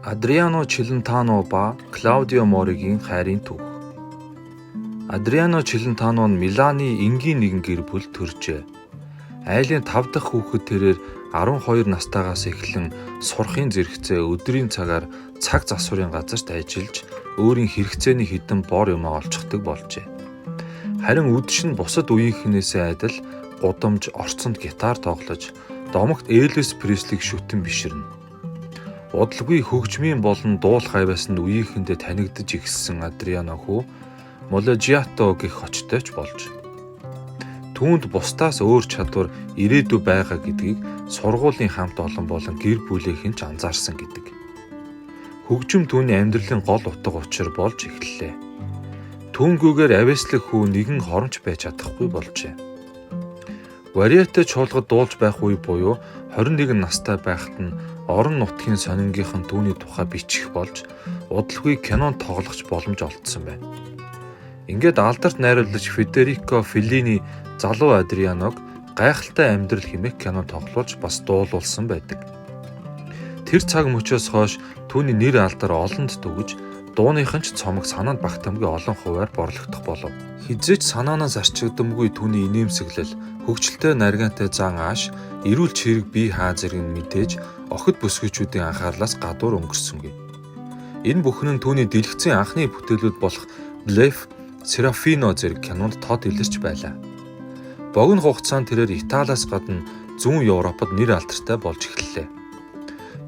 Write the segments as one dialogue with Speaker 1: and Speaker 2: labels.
Speaker 1: Адриано Челентано ба Клаудио Моригийн хайрын түүх. Адриано Челентано нь Миланы энгийн нэгэн гэр бүл төржээ. Айлын 5 дахь хүүхэд тэрээр 12 настайгаас эхлэн сурахын зэрэгцээ өдрийн цагаар цаг засварын газарт ажиллаж өөрийн хэрэгцээний хідэн бор юм олцохдаг болжээ. Харин үдэш нь бусад үеийнхнээсээ адил гудамж, орцонд гитар тоглож, домогт Элвис Преслиг шүтэн биширнэ. Удалгүй хөгжмийн болон дуулахай байсан үеийнхэндээ танигдж ихссэн Адриано хүү Молежиато гэх хочтойч болж түүнд бусдаас өөр чадвар ирээдүй байгаа гэдгийг сургуулийн хамт олон болон гэр бүлийнхэн ч анзаарсан гэдэг. Хөгжим түүний амьдралын гол утга учир болж эхэллээ. Түүнгүүгээр авэслэг хүү нэгэн хоромч байж чадахгүй болжээ. Вариатэ чуулгад дуулж байх үе буюу 21 настай байхад нь орон нутгийн сонингийнхан түүний тухай бичих болж удалгүй кинонд тоглох боломж олдсон байна. Ингээд алдарт найруулагч Федерико Феллини залуу Адрианог гайхалтай амьдрал хэмээх кино тоглуулж бас дуулуулсан байдаг. Тэр цаг мөчөөс хойш түүний нэр алдар олонд дүгж дууныхан ч цомог санаанд багтамгийн олон хувиар борлогдох болов. Хизээч санаанаас арчигдамгүй түүний инээмсэглэл, хөгжилтэй нарийнтай зан ааш, эрүүл чирэг бие хаа зэрэг мэдээж охид бүсгүйчүүдийн анхаарлаас гадуур өнгөрсөнгүй. Энэ бүхэн нь түүний дэлгэцийн анхны бүтээлүүд болох Блеф, Серафино зэрэг кинонд тод илэрч байлаа. Богино хугацаанд тэрээр Италиас гадна зүүн Европод нэр алдартай болж эхэллээ.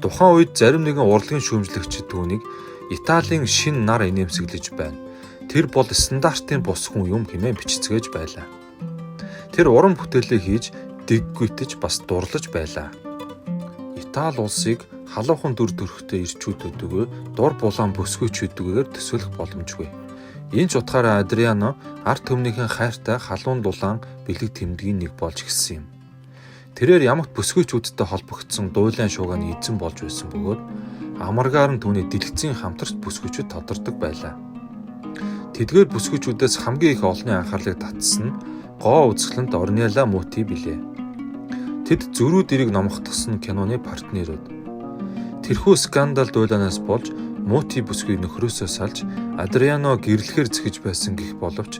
Speaker 1: Тухайн үед зарим нэгэн урлагийн шүүмжлэгчид түүнийг Италийн шинэ нар инээмсэглэж байна. Тэр бол стандартын бус хүн юм хэмээн бичцгээж байлаа. Тэр уран бүтээлээ хийж дэггүйтэж бас дурлаж байлаа. Итали улсыг халуухан дүр төрхтэй ирчүүдүүдгөө дур булаан бүсгүйчүүдгээр төсөөлөх боломжгүй. Энэ ч утгаараа Адриано ард түмнийхэн хайртай халуун дулаан бэлэг тэмдгийн нэг болж гисэн юм. Тэрээр ямагт бүсгүйчүүдтэй холбогдсон дуйлайн шуугааны эзэн болж байсан бөгөөд амаргаар нь түүний дэлгэцийн хамтарч бүсгүйчүүд тодордог байлаа. Тэдгээр бүсгүйчүүдээс хамгийн их олонний анхаарлыг татсан нь гоо үзэсгэлэнт Орнella Muti билээ. Тэд зөрүү дэрийг номготгосон киноны партнерууд. Тэрхүү скандал дуйлаанаас болж Muti бүсгүй нөхрөөсөө салж Адриано гэрлэхээр зэхэж байсан гэх боловч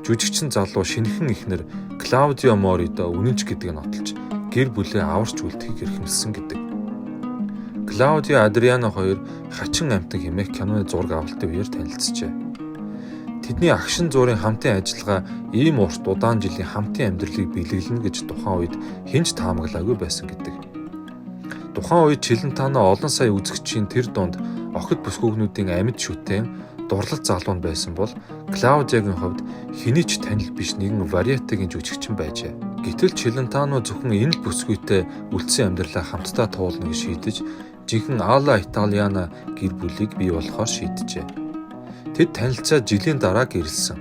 Speaker 1: жүжигчин залуу шинэхэн эхнэр Клаудио Моридо үнэнч гэдгийг нотолж гэр бүлээ аварч үлдэхийг эрхэмлсэн гэдэг. Клаудио Адриано хоёр хачин амтан хэмээх киноны зураг авалтын үеэр танилцжээ. Тэдний агшин зуурын хамтын ажиллагаа ийм урт удаан жилийн хамтын амьдралыг биелгэлнэ гэж тухайн үед хэн ч таамаглаагүй байсан гэдэг. Тухайн үед Челентано олон сая үзэгчийн тэр дунд охид бүсгүйгнүүдийн амьд шүтэн дурлал залуунд байсан бол Клаудиогийн хувьд хэний ч танил биш нэгэн вариатагийн жүжигчин байжээ. Гэтэл Челентано зөвхөн энэ л бүсгүйтэй үлдсэн амьдралаа хамтдаа туулна гэж шийдэж жинхэнэ Alla Italiana гэр бүлийг бий болгохоор шийджээ. Тэд танилцаад жилийн дараа гэрэлсэн.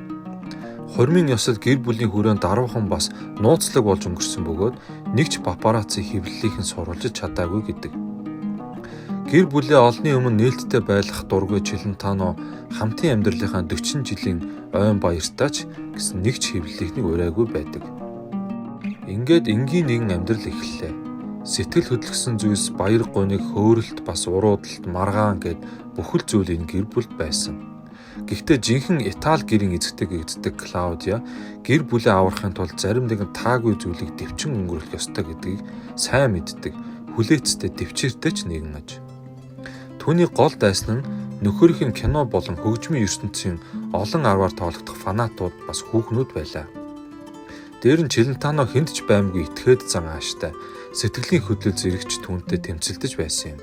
Speaker 1: Хормын ёсод гэр бүлийн хүрээнд даруухан бас нууцлаг болж өнгөрсөн бөгөөд нэг ч папарацци хэвлэлийнхэн сурвалжиж чадаагүй гэдэг. Гэр бүлээ олонний өмнө нээлттэй байлгах дургүй Челентано хамтын амьдралынхаа 40 жилийн ойн баяртаач гэсэн нэг ч хэвлэлийнхнийг урайгүй байдаг. Ингээд энгийн нэгэн амьдрал эхэллээ. Сэтгэл хөдлөсөн зүйлс баяр гуниг, хөөрөлт, бас уруудалт, маргаан гэд бүхэл зүйл энэ гэр бүлд байсан. Гэхдээ жинхэнэ Итали гэрийн эзэгтэй гэгддэг Клаудио гэр бүлээ аврахын тулд зарим нэгэн таагүй зүйлийг дэвчин өнгөрүүлэх ёстой гэдгийг сайн мэддэг, хүлээцтэй дэвчээртэй ч нэгэн аж. Түүний гол дайсан нь нөхөрийнх нь кино болон хөгжмийн ертөнцийн олон арваар тоологдох фанатууд бас хүүхнүүд байлаа. Дээр нь Челентано хэнд ч баймгүй итгэхэд зан ааштай, сэтгэлийн хөдлөл зэрэгч түүнтэй тэмцэлдэж байсан юм.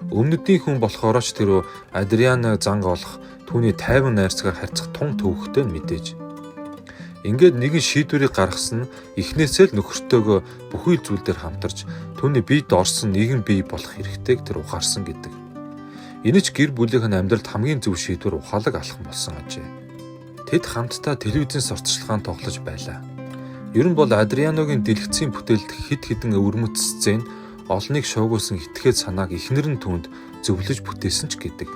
Speaker 1: Өмнөдний хүн болохоор ч тэрөө Адриано занг олох, түүний тайван найрцгаар харьцах тун төвөгтэй мэдээж. Ингээд нэгэн шийдвэрийг гаргасан нь эхнээсээ л нөхөртөөгөө бүхий зүйл дээр хамтарч түүний биед орсон нэгэн бий болох хэрэгтэйг тэр ухаарсан гэдэг. Энэ ч гэр бүлийнх нь амьдралд хамгийн зөв шийдвэр ухаалаг алхам болсон ажээ. Тэд хамтдаа телевизийн сурталчилгаанд тоглож байлаа. Ер нь бол Адрианогийн дэлгэцийн бүтээлд хэд хэдэн өвөрмөц сцен олныг шуугуулсан итгээд санааг эхнэр нь түүнд зөвлөж бүтээсэн ч гэдэг.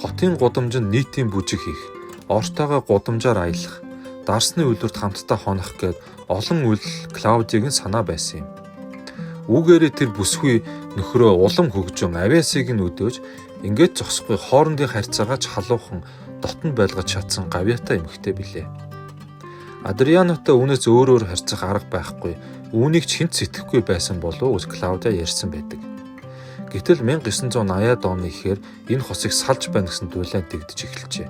Speaker 1: Хотын гудамжинд нийтийн бүжиг хийх, ортоогоо гудамжаар аялах, дарсны үйлдвэрт хамтдаа хонох гэд олон үйл Клаудиогийн санаа байсан юм. Үүгээрээ тэр бүсгүй нөхрөө улам хөгжөн авиасыг нь өдөөж ингээд зогсохгүй хоорондын харьцаагаа ч халуухан дотн байлгаж чадсан гавьяатай эмэгтэй билээ. Адрианотой үүнээс өөрөөр харьцах арга байхгүй. Үүнийг ч хэн ч сэтгэхгүй байсан болов уу гэж Клаудиа ярьсан байдаг. Гэтэл 1980-аад оны ихээр энэ хосыг салж байна гэсэн дулаан дэгдэж эхэлжээ.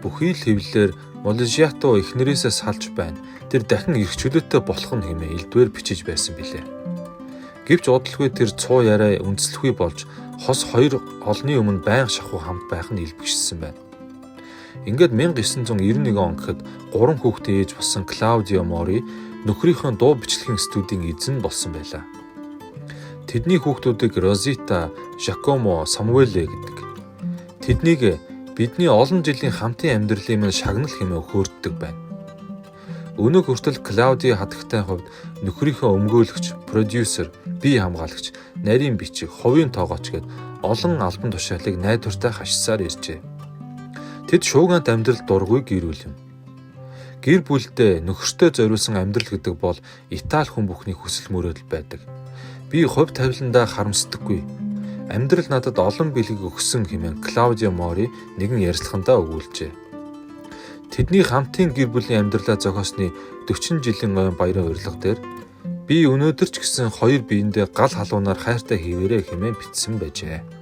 Speaker 1: Бүхий л хэвлэлээр Молежиато эхнэрээсээ салж байна. Тэр дахин ирэх чөлөөтэй болох нь хэмээн элдвээр бичиж байсан билээ. Гэвч удалгүй тэр цуу яриа үндэслэхгүй болж хос хоёр олны өмнө байнга шахуу хамт байх нь илбэгшсэн байна. Ингээд 1991 он гэхэд 3 хүүхдийн ээж болсон Клаудио Мори нөхрийнхөө дуу бичлэгийн студийн эзэн болсон байлаа. Тэдний хүүхдүүдийг Розита, Жакомо, Самуэле гэдэг. Тэднийг бидний олон жилийн хамтын амьдралын минь шагнал хэмээн хөөрддөг байна. Өнөөг хүртэл Клаудио хатагтай хувьд нөхрийнхөө өмгөөлөгч, продюсер, бие хамгаалагч, нарийн бичиг, хувийн тоогооч гэд олон албан тушаалыг найдвартай хашсаар иржээ. Тэд шуугант амьдрал дургүй гэр бүл юм. Гэр бүлдээ нөхөртөө зориулсан амьдрал гэдэг бол Итали хүн бүхний хүсэл мөрөөдөл байдаг. Би хувь тавиландаа харамсдаггүй. Амьдрал надад олон бэлэг өгсөн хэмээн Клаудио Мори нэгэн ярилцлагандаа өгүүлжээ. Тэдний хамтын гэр бүлийн амьдралаа зохиосны 40 жилийн ойн баярын урилга дээр би өнөөдөр ч гэсэн хоёр биендээ гал халуунаар хайртай хийвэрээ хэмээн бичсэн байжээ.